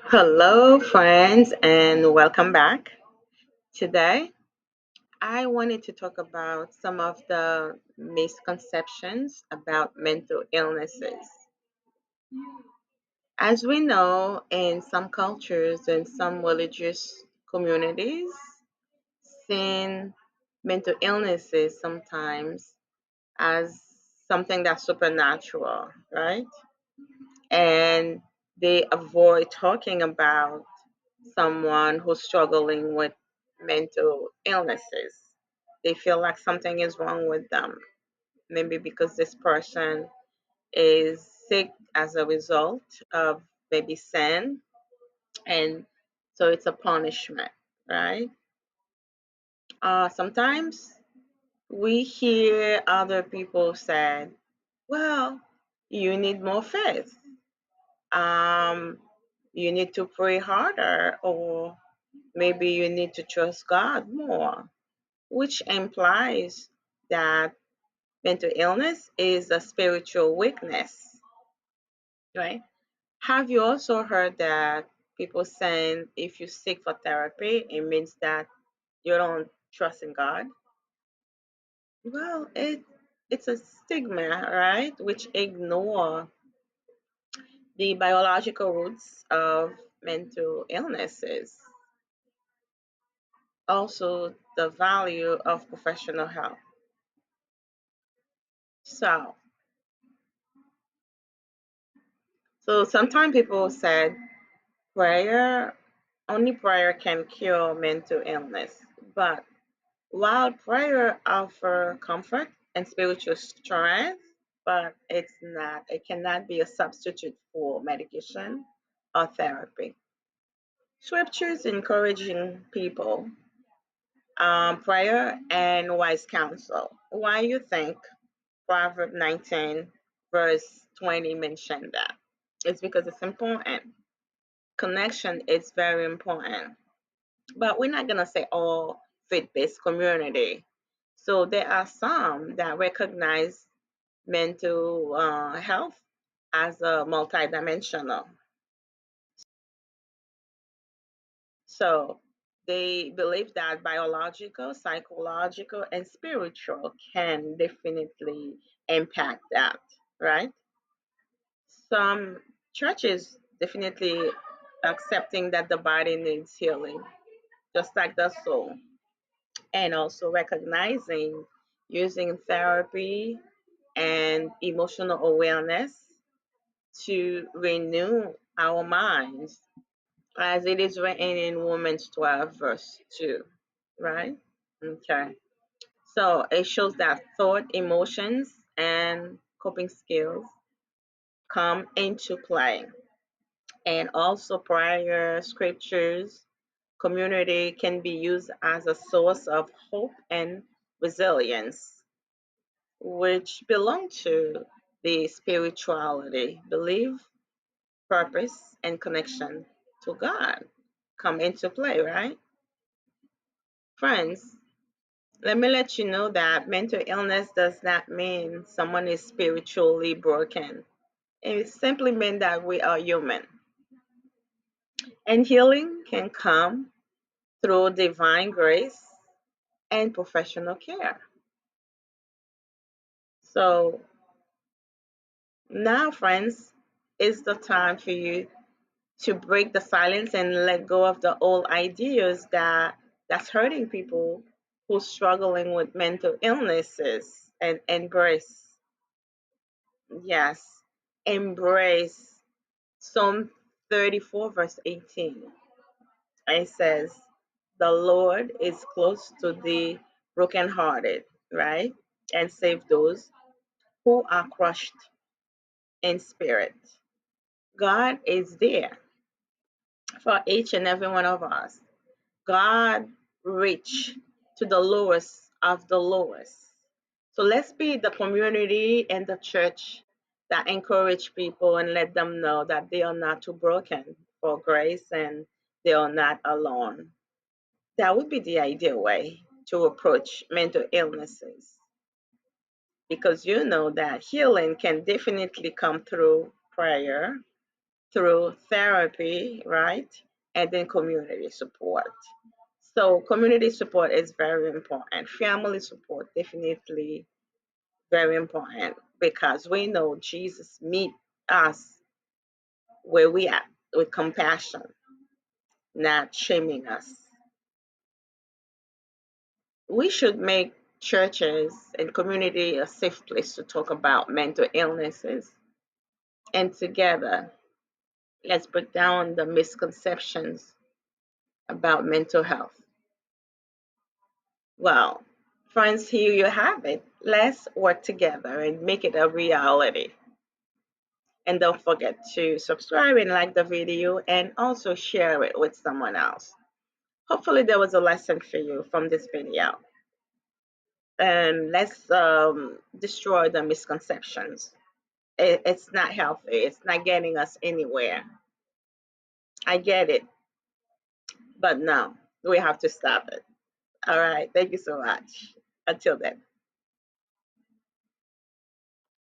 Hello, friends, and welcome back. Today, I wanted to talk about some of the misconceptions about mental illnesses. As we know, in some cultures and some religious communities, seeing mental illnesses sometimes as something that's supernatural, right? And they avoid talking about someone who's struggling with mental illnesses. They feel like something is wrong with them, maybe because this person is sick as a result of maybe sin, and so it's a punishment, right? Sometimes we hear other people say, well, you need more faith. Um, you need to pray harder, or maybe you need to trust God more, which implies that mental illness is a spiritual weakness, right? Have you also heard that people saying if you seek for therapy, it means that you don't trust in God? Well, it's a stigma, right? Which ignore the biological roots of mental illnesses. Also, the value of professional help. So, so sometimes people said prayer, only prayer can cure mental illness. But while prayer offers comfort and spiritual strength, but it cannot be a substitute for medication or therapy. Scriptures encouraging people, prayer and wise counsel. Why you think Proverb 19, verse 20 mentioned that? It's because it's important. Connection is very important. But we're not going to say all faith-based community. So there are some that recognize mental health as a multidimensional. So they believe that biological, psychological, and spiritual can definitely impact that, right? Some churches definitely accepting that the body needs healing, just like the soul, and also recognizing using therapy and emotional awareness to renew our minds, as it is written in Romans 12, verse 2, right? Okay. So it shows that thought, emotions, and coping skills come into play. And also, prior scriptures, community can be used as a source of hope and resilience, which belong to the spirituality, belief, purpose, and connection to God come into play, right? Friends, let me let you know that mental illness does not mean someone is spiritually broken. It simply means that we are human. And healing can come through divine grace and professional care. So now, friends, is the time for you to break the silence and let go of the old ideas that's hurting people who's struggling with mental illnesses and embrace, yes, embrace Psalm 34 verse 18. It says, the Lord is close to the brokenhearted, right? And save those who are crushed in spirit. God is there for each and every one of us. God reach to the lowest of the lowest. So let's be the community and the church that encourage people and let them know that they are not too broken for grace and they are not alone. That would be the ideal way to approach mental illnesses, because you know that healing can definitely come through prayer through therapy, right? And then community support. So community support is very important. Family support definitely very important because we know Jesus meet us where we at with compassion, not shaming us. We should make churches and community a safe place to talk about mental illnesses. And together, let's break down the misconceptions about mental health. Well, friends, here you have it. Let's work together and make it a reality. And don't forget to subscribe and like the video and also share it with someone else. Hopefully, there was a lesson for you from this video. And let's destroy the misconceptions. It's not healthy, it's not getting us anywhere. I get it, but no, we have to stop it. All right. Thank you so much. Until then.